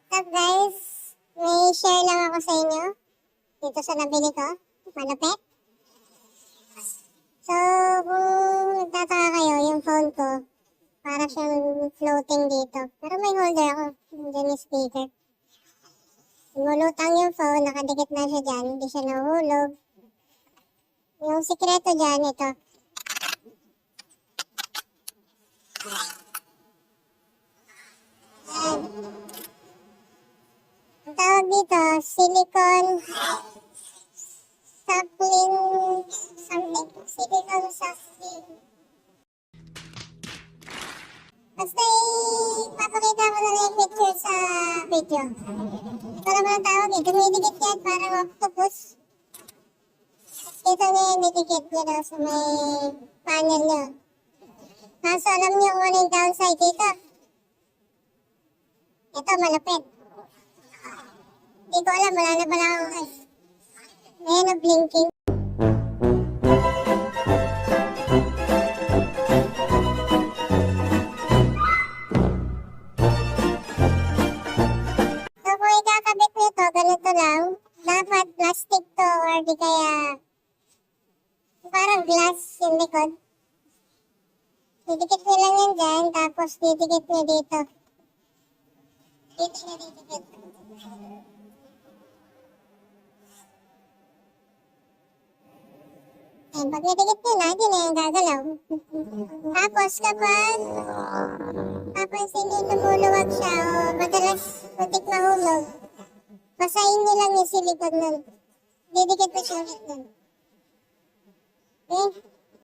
What's up guys? May share lang ako sa inyo dito sa nabili ko. Malapit. So, kung nagtataka kayo, yung phone ko, para siyang floating dito. Pero may holder ako. Diyan yung speaker. Lumulutang yung phone, nakadikit na siya dyan. Hindi siya nahulog. Yung sikreto dyan, ito. Ang tawag dito, silicone sapling something. Silicone sapling. Basta ipapakita ko na yung picture sa video. Ito naman ang tawag eh. Dumidikit yan parang octopus. Ito nga yung didikit niya sa may panel niya. Kaso alam niyo kung ano yung downside dito. Ito malapit. Hindi ko alam, wala na pala akong eyes. Ayan na blinking. So kung ikakabit nito, ganito lang. Dapat plastic to or di kaya parang glass yung likod. Didikit nyo lang yan dyan, tapos didikit nyo dito. Dito nyo didikit. Eh, pag nadikit nyo na, hindi na yung gagalaw. Tapos kapag papansin nyo lumuluwag siya o madalas putik mahulog, basahin nyo lang yung silikon nun. Didikit mo siya ulit nun. Okay?